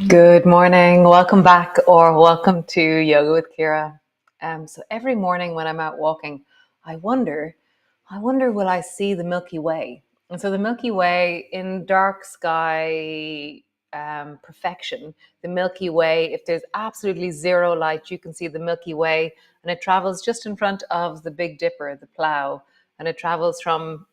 Good morning, welcome back or welcome to Yoga with Ciara. So every morning when I'm out walking, I wonder, will I see the Milky Way? And so the Milky Way in dark sky perfection, the Milky Way, if there's absolutely zero light, you can see the Milky Way, and it travels just in front of the Big Dipper, the plow, and it travels from,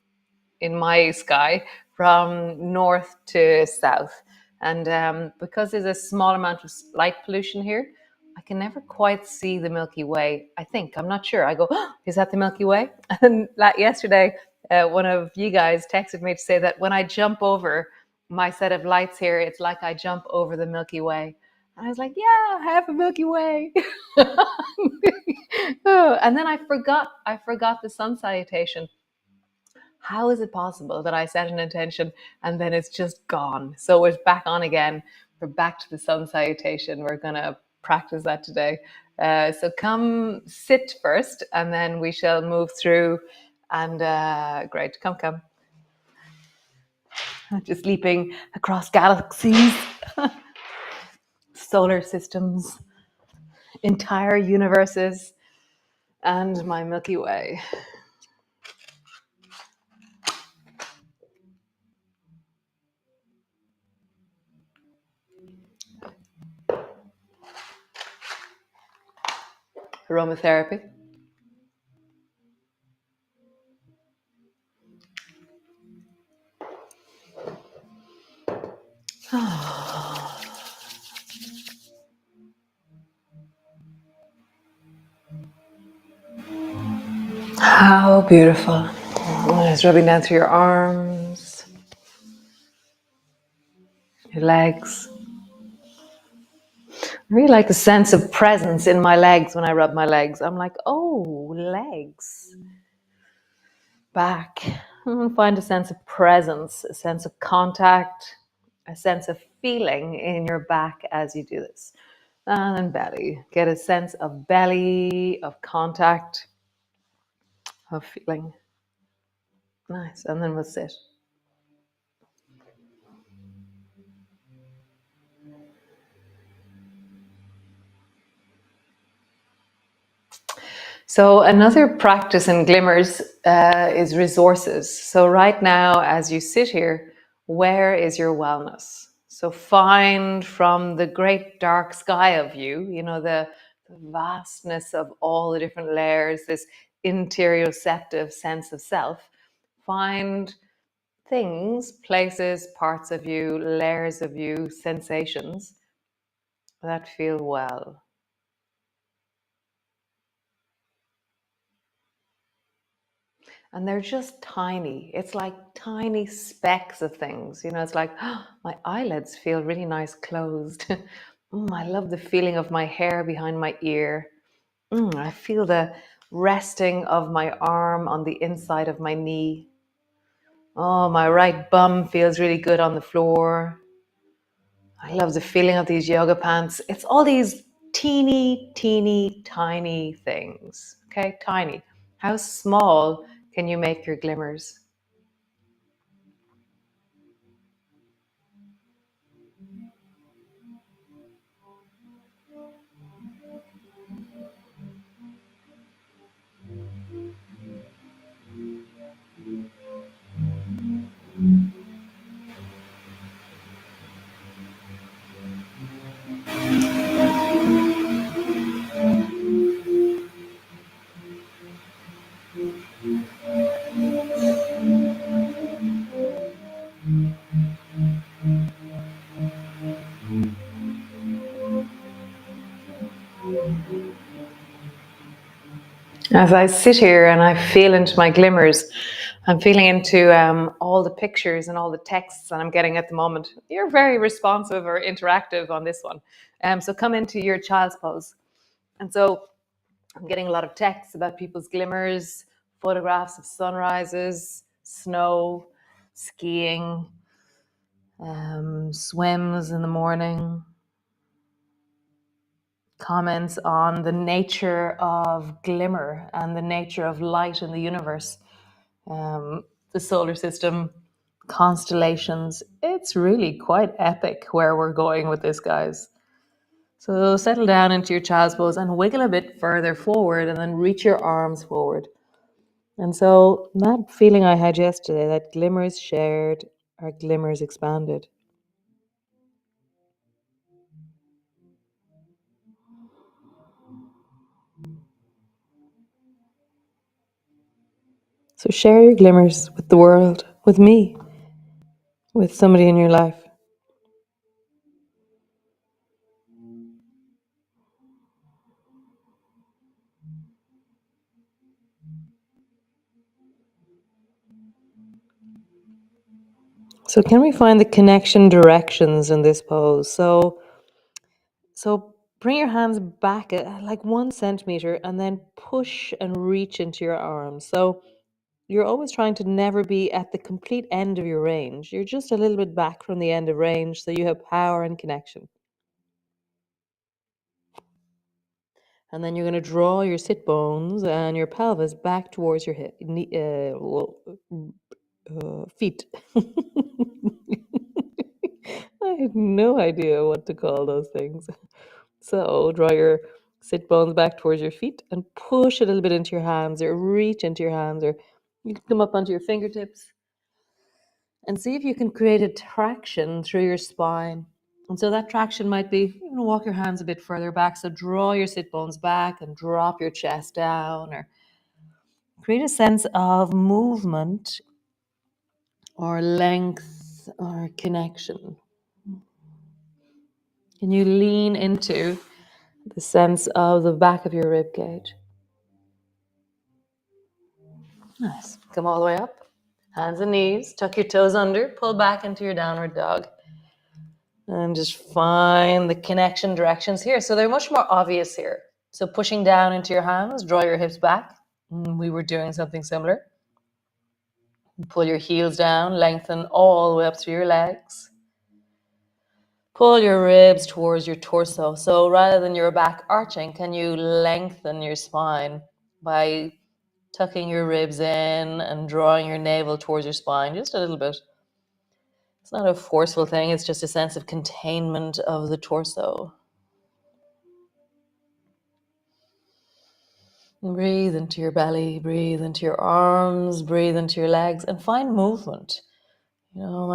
in my sky, from north to south. And because there's a small amount of light pollution here, I can never quite see the Milky Way. I think, I'm not sure. I go, oh, is that the Milky Way? And yesterday, one of you guys texted me to say that when I jump over my set of lights here, it's like I jump over the Milky Way. And I was like, yeah, I have a Milky Way. Oh, and then I forgot the sun salutation. How is it possible that I set an intention and then it's just gone? So it's back on again. We're back to the sun salutation. We're going to practice that today. So come sit first and then we shall move through. And great, come. Just leaping across galaxies, solar systems, entire universes, and my Milky Way. Aromatherapy. How beautiful. Just rubbing down through your arms, your legs. I really like the sense of presence in my legs when I rub my legs. I'm like, oh, legs. Back. Find a sense of presence, a sense of contact, a sense of feeling in your back as you do this. And then belly. Get a sense of belly, of contact, of feeling. Nice. And then we'll sit. So another practice in Glimmers is resources. So right now, as you sit here, where is your wellness? So find from the great dark sky of you, the vastness of all the different layers, this interoceptive sense of self, find things, places, parts of you, layers of you, sensations that feel well. And they're just tiny. It's like tiny specks of things. It's like, oh, my eyelids feel really nice closed. I love the feeling of my hair behind my ear. I feel the resting of my arm on the inside of my knee. Oh, my right bum feels really good on the floor. I love the feeling of these yoga pants. It's all these teeny, teeny, tiny things. Okay, tiny. How small can you make your glimmers? As I sit here and I feel into my glimmers, I'm feeling into all the pictures and all the texts that I'm getting at the moment. You're very responsive or interactive on this one. So come into your child's pose. And so I'm getting a lot of texts about people's glimmers, photographs of sunrises, snow, skiing, swims in the morning, comments on the nature of glimmer and the nature of light in the universe, the solar system, constellations. It's really quite epic where we're going with this, guys. So settle down into your child's pose and wiggle a bit further forward and then reach your arms forward. And so that feeling I had yesterday, that glimmers shared are glimmers expanded. So share your glimmers with the world, with me, with somebody in your life. So can we find the connection directions in this pose? So bring your hands back like 1 centimeter and then push and reach into your arms. So you're always trying to never be at the complete end of your range. You're just a little bit back from the end of range so you have power and connection. And then you're going to draw your sit bones and your pelvis back towards your feet. I had no idea what to call those things. So draw your sit bones back towards your feet and push a little bit into your hands or reach into your hands, or you can come up onto your fingertips and see if you can create a traction through your spine. And so that traction might be, you know, walk your hands a bit further back. So draw your sit bones back and drop your chest down, or create a sense of movement or length or connection. Can you lean into the sense of the back of your rib cage? Nice. Come all the way up. Hands and knees. Tuck your toes under. Pull back into your downward dog. And just find the connection directions here. So they're much more obvious here. So pushing down into your hands, draw your hips back. We were doing something similar. Pull your heels down, lengthen all the way up through your legs. Pull your ribs towards your torso. So rather than your back arching, can you lengthen your spine by tucking your ribs in and drawing your navel towards your spine just a little bit? It's not a forceful thing, it's just a sense of containment of the torso. Breathe into your belly, breathe into your arms, breathe into your legs, and find movement. You know,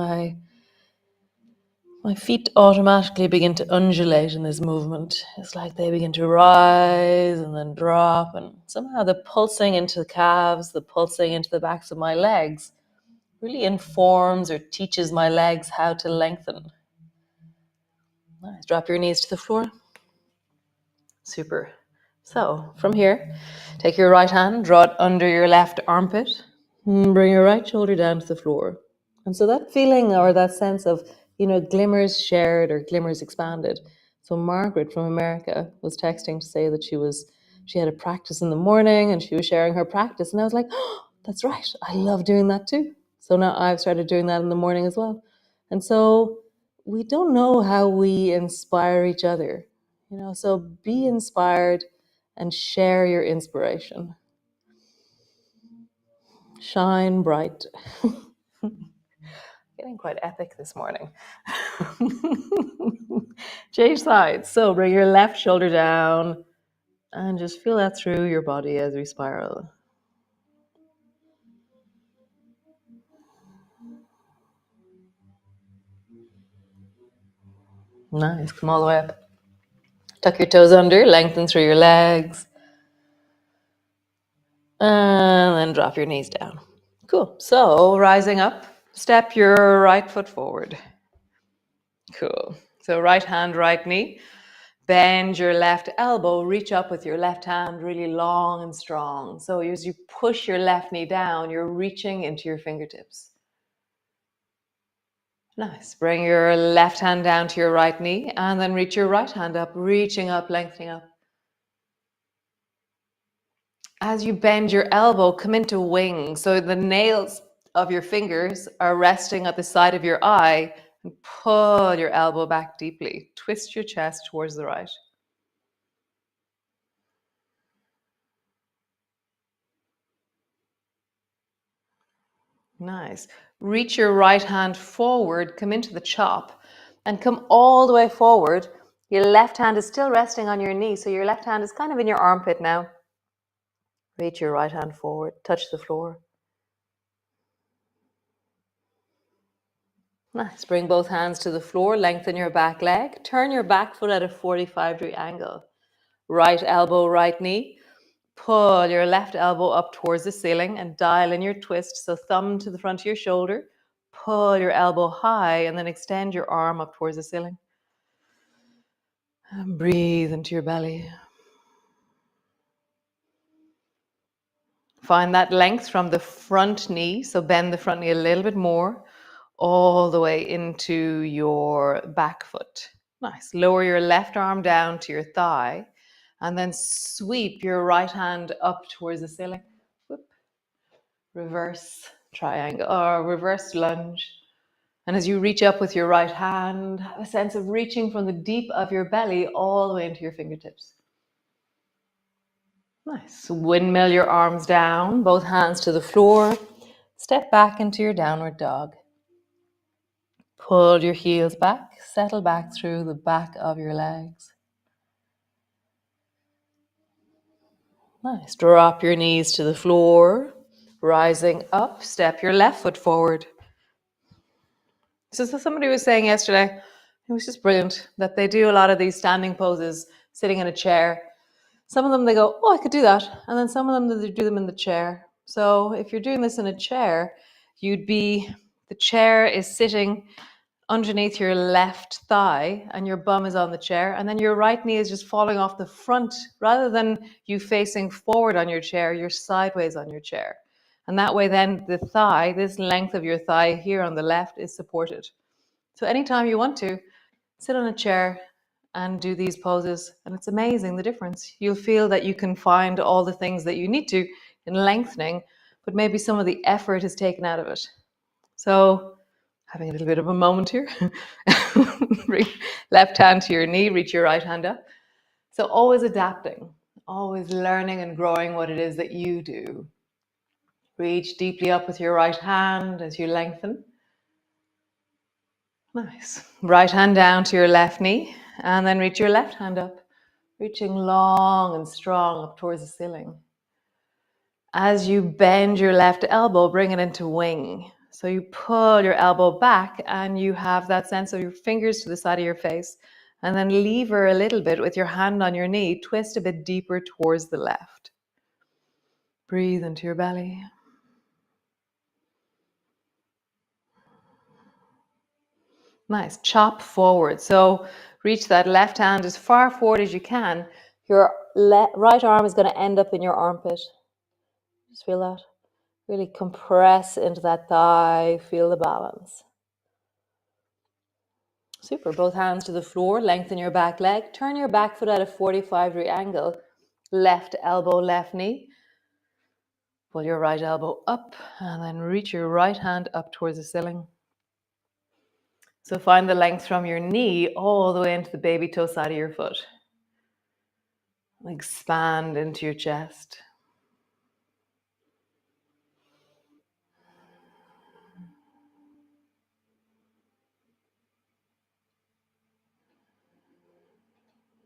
my feet automatically begin to undulate in this movement. It's like they begin to rise and then drop, and somehow the pulsing into the calves, the pulsing into the backs of my legs really informs or teaches my legs how to lengthen. Nice. Drop your knees to the floor. Super. So from here, take your right hand, draw it under your left armpit, and bring your right shoulder down to the floor. And so that feeling or that sense of, you know, glimmers shared or glimmers expanded. So Margaret from America was texting to say that she was she had a practice in the morning and she was sharing her practice. And I was like, oh, that's right. I love doing that too. So now I've started doing that in the morning as well. And so we don't know how we inspire each other, so be inspired and share your inspiration. Shine bright. Getting quite epic this morning. Change sides. So bring your left shoulder down and just feel that through your body as we spiral. Nice. Come all the way up. Tuck your toes under, lengthen through your legs. And then drop your knees down. Cool. So rising up, step your right foot forward. Cool. So right hand, right knee. Bend your left elbow, reach up with your left hand really long and strong. So as you push your left knee down, you're reaching into your fingertips. Nice. Bring your left hand down to your right knee and then reach your right hand up, reaching up, lengthening up. As you bend your elbow, come into wing. So the nails of your fingers are resting at the side of your eye, and pull your elbow back deeply. Twist your chest towards the right. Nice. Reach your right hand forward, come into the chop, and come all the way forward. Your left hand is still resting on your knee, so your left hand is kind of in your armpit now. Reach your right hand forward, touch the floor. Nice. Bring both hands to the floor, lengthen your back leg, turn your back foot at a 45-degree angle. Right elbow, right knee. Pull your left elbow up towards the ceiling and dial in your twist. So thumb to the front of your shoulder, pull your elbow high and then extend your arm up towards the ceiling. And breathe into your belly. Find that length from the front knee. So bend the front knee a little bit more, all the way into your back foot. Nice. Lower your left arm down to your thigh and then sweep your right hand up towards the ceiling. Whoop. Reverse triangle or reverse lunge. And as you reach up with your right hand, have a sense of reaching from the deep of your belly all the way into your fingertips. Nice. Windmill your arms down, both hands to the floor. Step back into your downward dog. Pull your heels back, settle back through the back of your legs. Nice. Drop your knees to the floor. Rising up, step your left foot forward. So somebody was saying yesterday, it was just brilliant, that they do a lot of these standing poses sitting in a chair. Some of them they go, oh, I could do that. And then some of them they do them in the chair. So if you're doing this in a chair, the chair is sitting underneath your left thigh and your bum is on the chair. And then your right knee is just falling off the front. Rather than you facing forward on your chair, you're sideways on your chair. And that way then the thigh, this length of your thigh here on the left is supported. So anytime you want to, sit on a chair and do these poses. And it's amazing the difference. You'll feel that you can find all the things that you need to in lengthening, but maybe some of the effort is taken out of it. So having a little bit of a moment here. Bring left hand to your knee, reach your right hand up. So always adapting, always learning and growing what it is that you do. Reach deeply up with your right hand as you lengthen. Nice. Right hand down to your left knee and then reach your left hand up, reaching long and strong up towards the ceiling. As you bend your left elbow, bring it into wing. So you pull your elbow back and you have that sense of your fingers to the side of your face and then lever a little bit with your hand on your knee, twist a bit deeper towards the left. Breathe into your belly. Nice. Chop forward. So reach that left hand as far forward as you can. Your right arm is going to end up in your armpit. Just feel that. Really compress into that thigh. Feel the balance. Super. Both hands to the floor. Lengthen your back leg. Turn your back foot at a 45-degree angle. Left elbow, left knee. Pull your right elbow up and then reach your right hand up towards the ceiling. So find the length from your knee all the way into the baby toe side of your foot. Expand into your chest.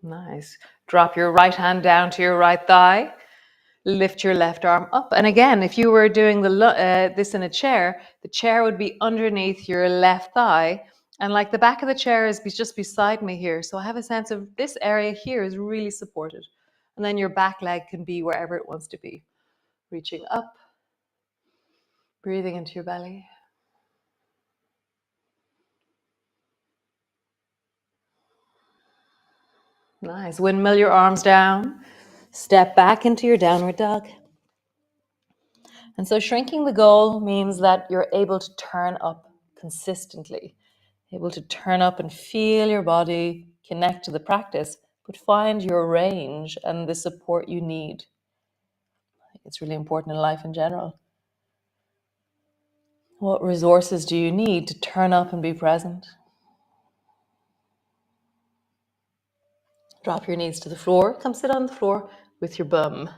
Nice. Drop your right hand down to your right thigh. Lift your left arm up. And again, if you were doing this in a chair, the chair would be underneath your left thigh. And like the back of the chair is just beside me here. So I have a sense of this area here is really supported. And then your back leg can be wherever it wants to be. Reaching up, breathing into your belly. Nice. Windmill your arms down. Step back into your downward dog. And so shrinking the goal means that you're able to turn up consistently, able to turn up and feel your body, connect to the practice, but find your range and the support you need. It's really important in life in general. What resources do you need to turn up and be present? Drop your knees to the floor. Come sit on the floor with your bum.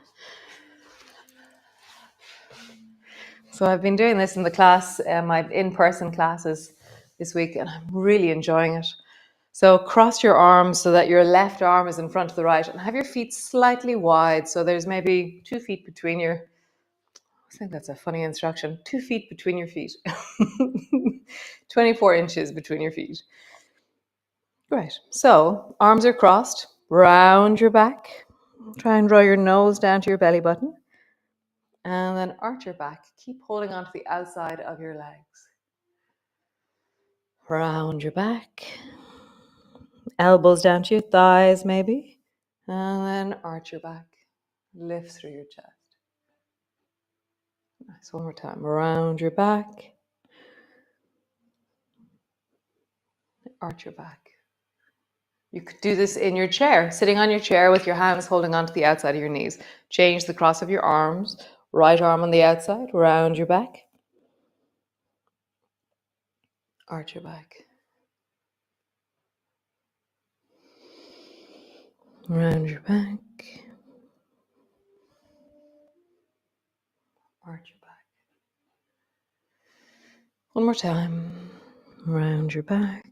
So I've been doing this in the class, my in-person classes this week, and I'm really enjoying it. So cross your arms so that your left arm is in front of the right, and have your feet slightly wide. So there's maybe 2 feet between your, I think that's a funny instruction, 2 feet between your feet. 24 inches between your feet. Great. So arms are crossed, round your back. Try and draw your nose down to your belly button. And then arch your back. Keep holding onto the outside of your legs. Round your back. Elbows down to your thighs, maybe. And then arch your back. Lift through your chest. Nice. One more time. Round your back. Arch your back. You could do this in your chair, sitting on your chair with your hands holding onto the outside of your knees. Change the cross of your arms. Right arm on the outside. Round your back. Arch your back. Round your back. Arch your back. One more time. Round your back.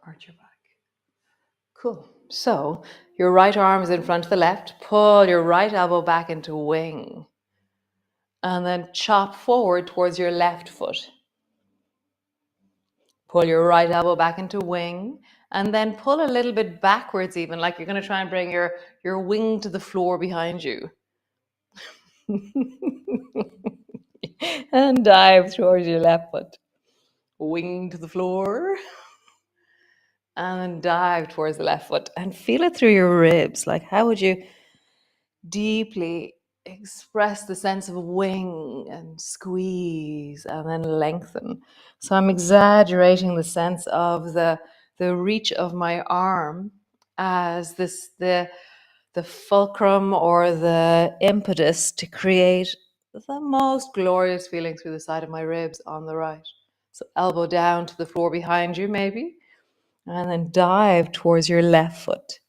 Arch your back. Cool. So your right arm is in front of the left. Pull your right elbow back into wing. And then chop forward towards your left foot. Pull your right elbow back into wing. And then pull a little bit backwards even, like you're going to try and bring your wing to the floor behind you. And dive towards your left foot. Wing to the floor. And then dive towards the left foot. And feel it through your ribs. Like how would you deeply express the sense of wing and squeeze and then lengthen. So I'm exaggerating the sense of the reach of my arm as the fulcrum or the impetus to create the most glorious feeling through the side of my ribs on the right. So elbow down to the floor behind you maybe, and then dive towards your left foot.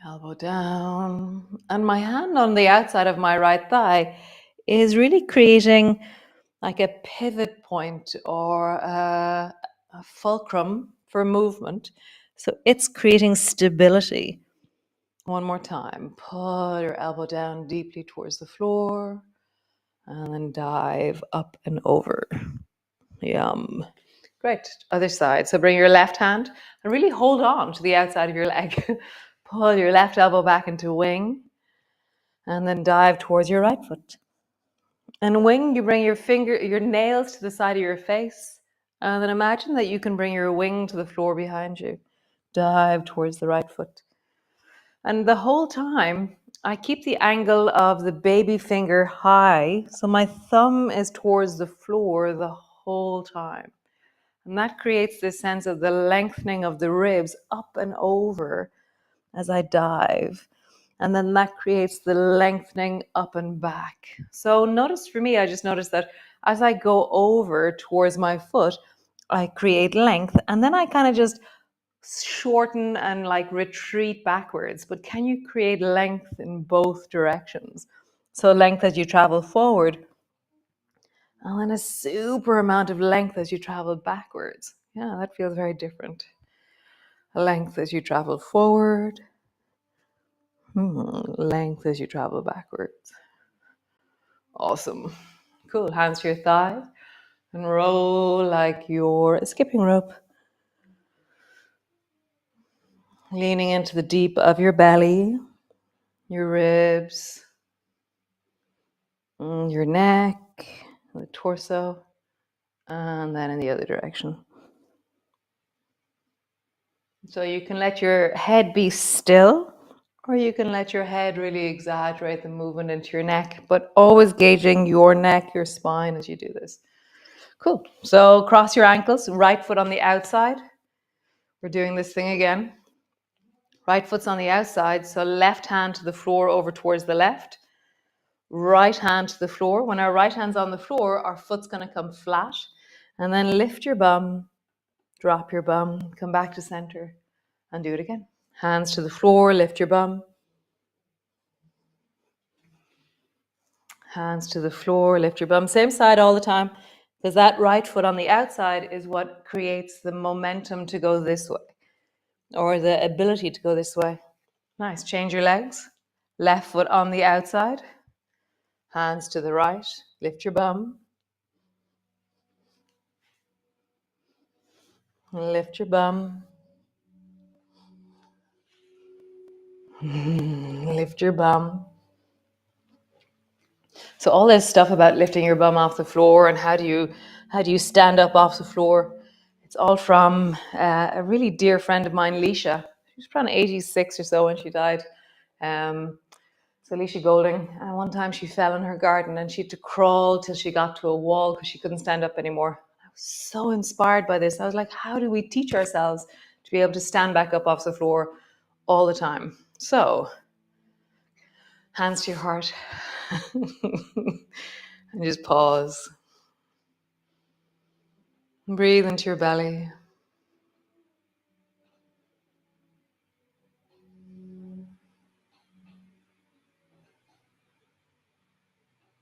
Elbow down. And my hand on the outside of my right thigh is really creating like a pivot point or a fulcrum for movement. So it's creating stability. One more time. Pull your elbow down deeply towards the floor and then dive up and over. Yum. Great. Other side. So bring your left hand and really hold on to the outside of your leg. Pull your left elbow back into wing and then dive towards your right foot. And wing, you bring your nails to the side of your face. And then imagine that you can bring your wing to the floor behind you. Dive towards the right foot. And the whole time, I keep the angle of the baby finger high. So my thumb is towards the floor the whole time. And that creates this sense of the lengthening of the ribs up and over as I dive. And then that creates the lengthening up and back. So notice for me, I just noticed that as I go over towards my foot, I create length, and then I kind of just shorten and like retreat backwards. But can you create length in both directions? So length as you travel forward, and then a super amount of length as you travel backwards. Yeah, that feels very different. Length as you travel forward, length as you travel backwards. Awesome. Cool. Hands to your thighs and roll like you're a skipping rope. Leaning into the deep of your belly, your ribs, your neck, the torso, and then in the other direction. So you can let your head be still, or you can let your head really exaggerate the movement into your neck, but always gauging your neck, your spine as you do this. Cool. So cross your ankles, right foot on the outside. We're doing this thing again. Right foot's on the outside, so left hand to the floor over towards the left. Right hand to the floor. When our right hand's on the floor, our foot's going to come flat. And then lift your bum, drop your bum, come back to center, and do it again. Hands to the floor, lift your bum. Hands to the floor, lift your bum. Same side all the time, because that right foot on the outside is what creates the momentum to go this way, or the ability to go this way. Nice. Change your legs. Left foot on the outside. Hands to the right. Lift your bum. Lift your bum. Lift your bum. So all this stuff about lifting your bum off the floor and how do you stand up off the floor, it's all from a really dear friend of mine, Leisha. She was around 86 or so when she died. So Leisha Golding, and one time she fell in her garden and she had to crawl till she got to a wall because she couldn't stand up anymore. I was so inspired by this. I was like, how do we teach ourselves to be able to stand back up off the floor all the time? So, hands to your heart. And just pause. Breathe into your belly.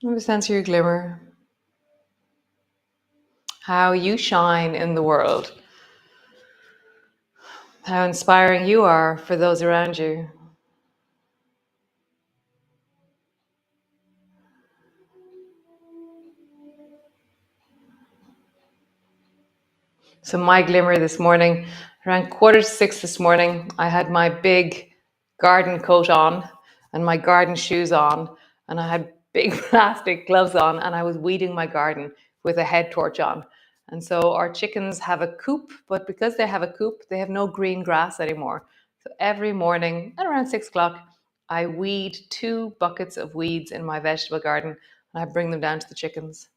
Have a sense of your glimmer. How you shine in the world. How inspiring you are for those around you. So my glimmer this morning, around 5:45 this morning, I had my big garden coat on and my garden shoes on, and I had big plastic gloves on, and I was weeding my garden with a head torch on. And so our chickens have a coop, but because they have a coop, they have no green grass anymore. So every morning at around 6 o'clock, I weed 2 buckets of weeds in my vegetable garden, and I bring them down to the chickens.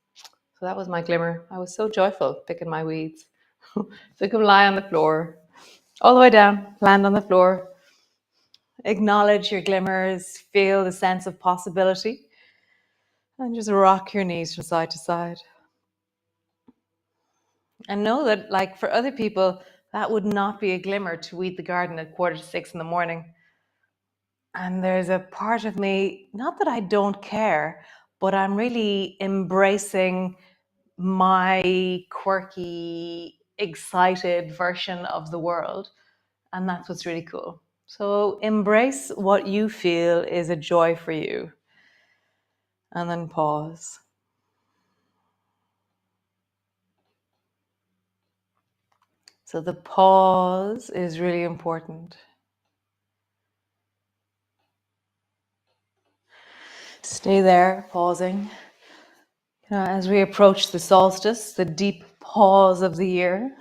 So that was my glimmer. I was so joyful picking my weeds. So you can lie on the floor, all the way down, land on the floor, acknowledge your glimmers, feel the sense of possibility, and just rock your knees from side to side. And know that, like for other people, that would not be a glimmer to weed the garden at 5:45 in the morning. And there's a part of me, not that I don't care, but I'm really embracing my quirky, excited version of the world. And that's what's really cool. So embrace what you feel is a joy for you. And then pause. So the pause is really important. Stay there, pausing. As we approach the solstice, the deep pause of the year,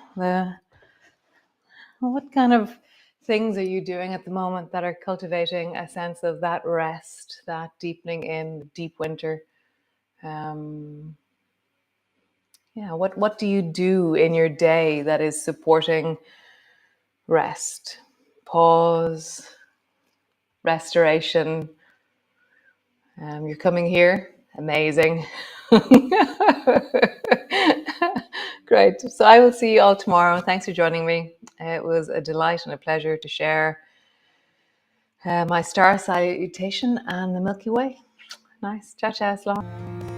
what kind of things are you doing at the moment that are cultivating a sense of that rest, that deepening in deep winter? Yeah, what do you do in your day that is supporting rest, pause, restoration? You're coming here. Amazing. Great. So I will see you all tomorrow. Thanks for joining me. It was a delight and a pleasure to share my star salutation and the Milky Way. Nice. Ciao, ciao. Slán.